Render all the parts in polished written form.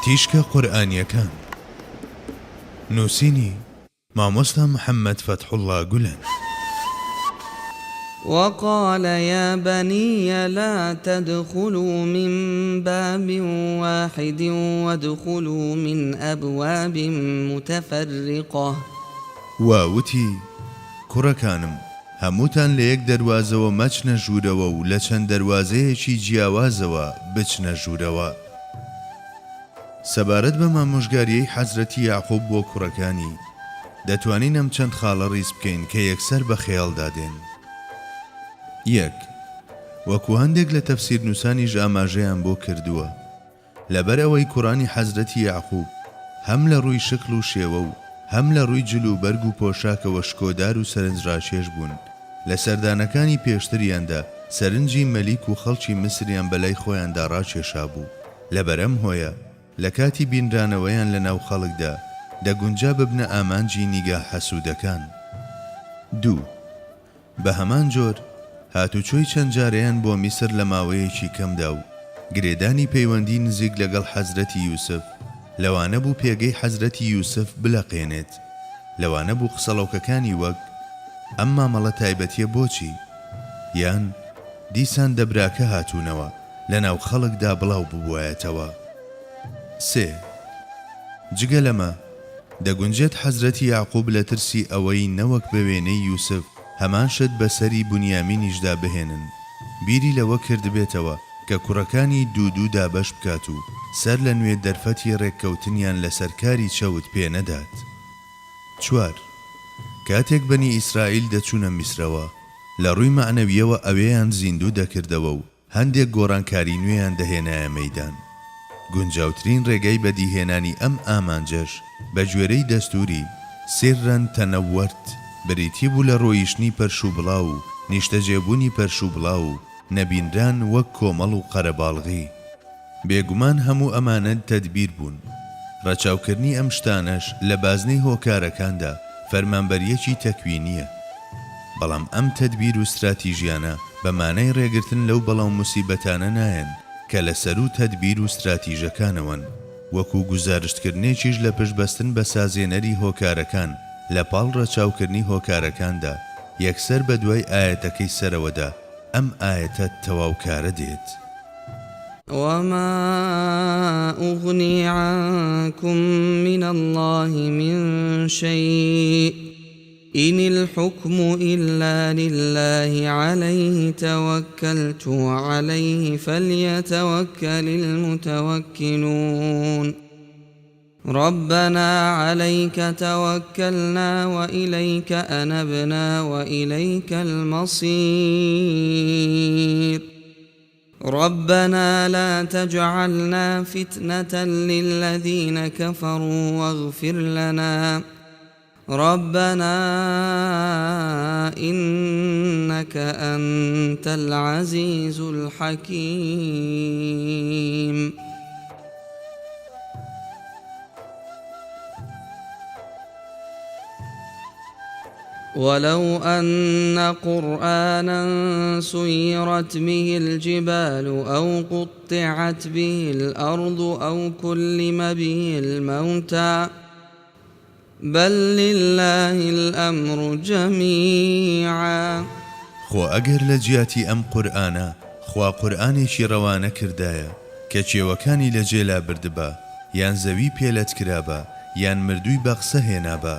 تیشکە قورئانیەکان نووسینی مامۆستا محەممەد فەتحوڵڵا گولەن. وقال يا بني لا تدخلوا من باب واحد وادخلوا من أبواب متفرقة. ووتي کوڕەکانم هەمووتان لە یەک دەروازەوە مەچنە ژوورەوە و لە چەند دەروازەیەکی جیاوازەوە بچنە ژوورەوە. سەبارەت بە مامۆژگاریەی حەزرەتی یاعقوب بۆ کوڕەکانی دەتوانین ئەم چەند خاڵە ڕیز بکەین کە یەکسەر بە خەیاڵدادێن. یەک، وەکو هەندێک لە تەفسیر نووسانیش ئاماژەیان بۆ کردووە، لەبەر ئەوەی کوڕانی حەزرەتی یاعقوب هەم لە ڕووی شکل و شێوە و هەم لە ڕووی جلوبەرگ و پۆشاکەوە شکۆدار و سەرنجڕاکێش بوون، لە سەردانەکانی پێشتریاندا سەرنجی مەلیک و خەڵکی مسریان بەلای خۆیاندا ڕاکێشا بوو. لەبەرەم هۆیە لە کاتی بینرانەوەیان لە ناو خەڵکدا دەگونجا ببنە ئامانجی نیگا حەسوودەکان. دوو، بە هەمان جۆر هاتوچۆی چەند جارەیان بۆ میسر لە ماوەیەکی کەمدا و گرێدانی پەیوەندی نزیک لەگەڵ حەزرەتی یوسف لەوانە بوو پێگەی حەزرەتی یوسف بلەقێنێت. لەوانە بوو قسەڵەوکەکانی وەک ئەم مامەڵە تایبەتیە بۆچی، یان دیسان دەبراکە هاتوونەوە لە ناو خەڵکدا بڵاو ببوایەتەوە. سێ، جگە لەمە دەگونجێت حەزرەتی یاعقوب لە ترسی ئەوەی نەوەک بە وێنەی یوسف هەمان شت بەسەری بونیامینیشدا بهێنن، بیری لەوە کردبێتەوە کە کوڕەکانی دوو دابەش بکات و سەر لە نوێ دەرفەتی ڕێککەوتنیان لە سەرکاری چەوت پێ نەدات. چوار، کاتێک بەنی ئیسرائیل دەچوونە میسرەوە لە ڕووی معنەویەوە ئەوێیان زیندوو دەکردەوە و هەندێک گۆڕانکاری نوێیان دەهێنایە مەیدان. گونجاوترین ڕێگەی بەدیهێنانی ئەم ئامانجەش بە گوێرەی دەستوری سیررەن تەنەوەرت بریتی بوو لە ڕۆیشتنی پەرشوبڵاو و نیشتەجێبوونی پەرشوبڵاو و نەبینران وەک کۆمەڵ و قەرەباڵغی. بێگومان هەموو ئەمانە تەدبیر بوون. ڕەچاوکردنی ئەم شتانەش لە بازنەی هۆکارەکاندا فەرمانبەریەکی تەکوینیە، بەڵام ئەم تەدبیر و استراتیژیانە بە مانای ڕێگرتن لەو بەڵاو موسیبەتانە نایەن کە لەسەر و تەدبیر و استراتیژەکانەوەن، وەکو گوزارشتکردنێکیش لە پشتبەستن بە سازێنەری هۆکارەکان لە پاڵ ڕەچاوکردنی هۆکارەکاندا یەکسەر بە دوای ئاەتەکەی سەرەوەدا ئەم ئاەتە تەواوکارە دێت. وما أغني عنكم من الله من شيء إن الحكم إلا لله عليه توكلت وعليه فليتوكل المتوكلون. ربنا عليك توكلنا وإليك أنبنا وإليك المصير. ربنا لا تجعلنا فتنة للذين كفروا واغفر لنا ربنا إنك أنت العزيز الحكيم. ولو أن قرآنا سيرت به الجبال أو قطعت به الأرض أو كلم به الموتى بل لله الأمر جميعا. خۆ ئەگەر لە جیاتی ئەم قورئانە خوا قورئانێکی ڕەوانە کردایە کە چێوەکانی لە جێلا بردبە یان زەوی پێلەت کرابە یان مردووی بە قسە هێنابە،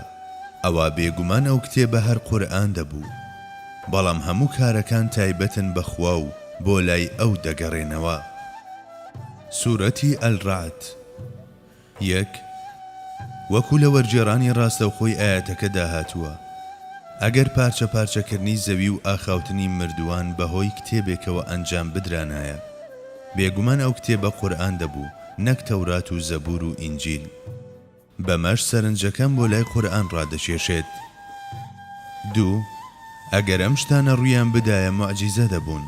ئەوا بێگومان ئەو کتێبە هەر قورئان دەبوو، بەڵام هەموو کارەکان تایبەتن بەخوا و بۆ لای ئەو دەگەڕێنەوە. سوورەتی ئەلڕەعد. یەک، وەکو لە وەرجێڕانی ڕاستەوخۆی ئاەتەکەدا هاتووە، ئەگەر پارچە پارچەکردنی زەوی و ئاخاوتنی مردووان بەهۆی کتێبێکەوە ئەنجام بدرانایە، بێگومان ئەو کتێبە قورئان دەبوو نەک تەورات و زەبور و ئینجیل. بەمەش سەرنجەکەم بۆ لای قورئان ڕادەکێشێت. دوو، ئەگەر ئەم شتانە ڕوویان بدایە موعجیزە دەبوون.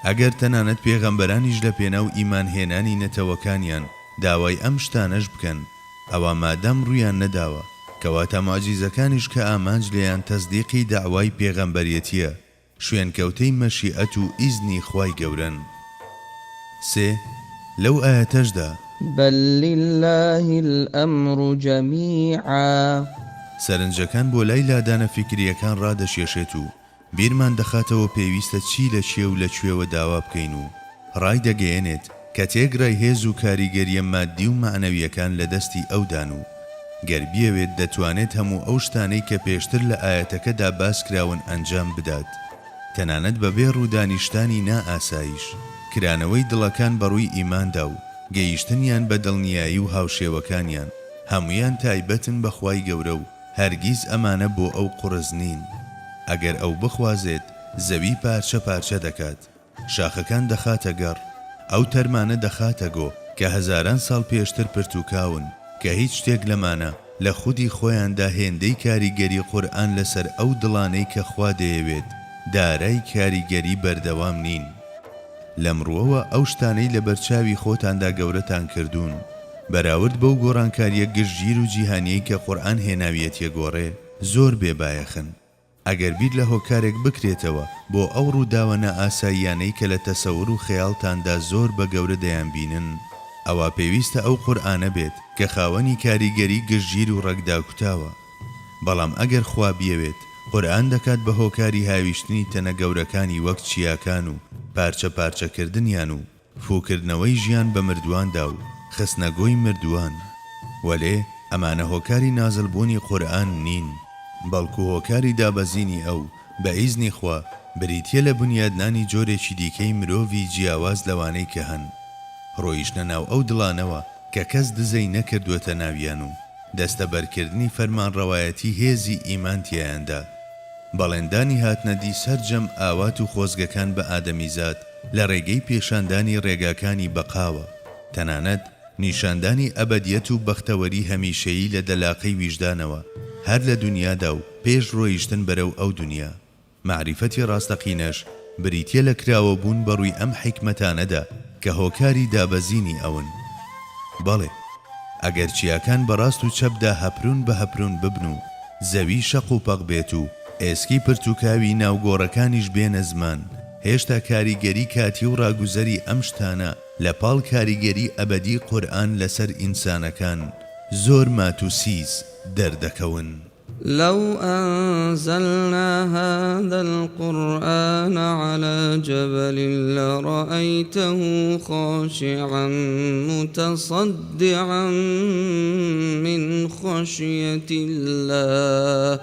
ئەگەر تەنانەت پێغەمبەرانیش لە پێناو ئیمانهێنانی نەتەوەکانیان داوای ئەم شتانەش بکەن، ئەوە مادام ڕوویان نەداوە کەواتە موعجیزەکانیش کە ئامانج لێیان تەزدیقی داوای پێغەمبەریەتیە شوێنکەوتەی مەشیئەت و ئیزنی خوای گەورەن. سێ، لەو ئاەتەشدا بل لله الأمر جميعا. سەرنجەکان بۆ لای لادانە فیکریەکان ڕادەشێشێت و بیرمان دەخاتەوە پێویستە چی لە چێ و لە کوێوە داوا بکەین و ڕای دەگەیەنێت کە تێگرای هێز و کاریگەریە مادی و معنەویەکان لە دەستی ئەودان و گەر بیەوێت دەتوانێت هەموو ئەو شتانەی کە پێشتر لە ئاەتەکەدا باس کراون ئەنجام بدات، تەنانەت بەبێ ڕوودانیشتانی نائاسایش، کرانەوەی دڵەکان بەڕووی ئیماندا و گەیشتنیان بە دڵنیایی و هاوشێوەکانیان هەمویان تایبەتن بەخوای گەورە و هەرگیز ئەمانە بۆ ئەو قوڕز نین. ئەگەر ئەو بخوازێت زەوی پارچە پارچە دەکات، شاخەکان دەخاتە گەڕ، ئەو تەرمانە دەخاتە گۆ کە هەزاران ساڵ پێشتر پرتوکاون کە هیچ شتێک لەمانە لە خودی خۆیاندا هێندەی کاریگەری قورئان لەسەر ئەو دڵانەی کە خوا دەیەوێت دارای کاریگەری بەردەوام نین. لەمڕۆوە ئەو شتانەی لە بەرچاوی خۆتاندا گەورەتان کردوون بەراورد بەو گۆڕانکاریە گشتگیر و جیهانیەی کە قورئان هێناویەتیە گۆڕێ زۆر بێبایەخن. ئەگەر بیر لە هۆکارێک بکرێتەوە بۆ ئەو ڕووداوە نائاساییانەی کە لە تەسەور و خەیاڵتاندا زۆر بە گەورە دەیان بینن، ئەوە پێویستە ئەو قورئانە بێت کە خاوەنی کاریگەری گشتگیر و ڕەگدا کوتاوە. بەڵام ئەگەر خوا بیەوێت قورئان دەکات بە هۆکاری هاویشتنی تەنە گەورەکانی وەک چیاکان و پارچە پارچەکردنیان و فوکردنەوەی ژیان بە مردوواندا و خستنەگۆی مردووان. وەلێ ئەمانە هۆکاری نازڵبوونی قورئان نین، بەڵکو هۆکاری دابەزینی ئەو بە ئیزنی خوا بریتیە لە بنیادنانی جۆرێکی دیکەی مرۆڤی جیاواز لەوانەی کە هەن، ڕۆیشتە ناو ئەو دڵانەوە کە کەس دزەی نەکردووەتە ناویان و دەستە بەرکردنی فەرمانڕەوایەتی هێزی ئیمانتیایاندا. بەڵێندانی هاتنەدی سەرجەم ئاوات و خۆزگەکان بە ئادەمیزاد لە ڕێگەی پێشاندانی ڕێگاکانی بەقاوە، تەنانەت نیشاندانی ئەبەدیەت و بەختەوەری هەمیشەیی لە دەلاقەی ویژدانەوە هەر لە دنیادا و پێش ڕۆیشتن بەرەو ئەو دنیا. معریفەتی ڕاستەقینەش بریتیە لە کراوە بوون بەڕووی ئەم حیکمەتانەدا کە هۆکاری دابەزینی ئەون. بەڵێ ئەگەر چیاکان بەڕاست و چەپدا هەپرون بە هەپرون ببن و زەوی شەق و پەق بێت و ئێسکی پرتوکاوی ناوگۆڕەکانیش بێنە زمان، هێشتا کاریگەری کاتی و ڕاگوزەری ئەم شتانە لە پاڵ کاریگەری ئەبەدی قورئان لەسەر ئینسانەکان زۆر ماتوسیز دەردەکەون. لو أنزلنا هذا القرآن على جبل لرأيته خاشعا متصدعا من خشية الله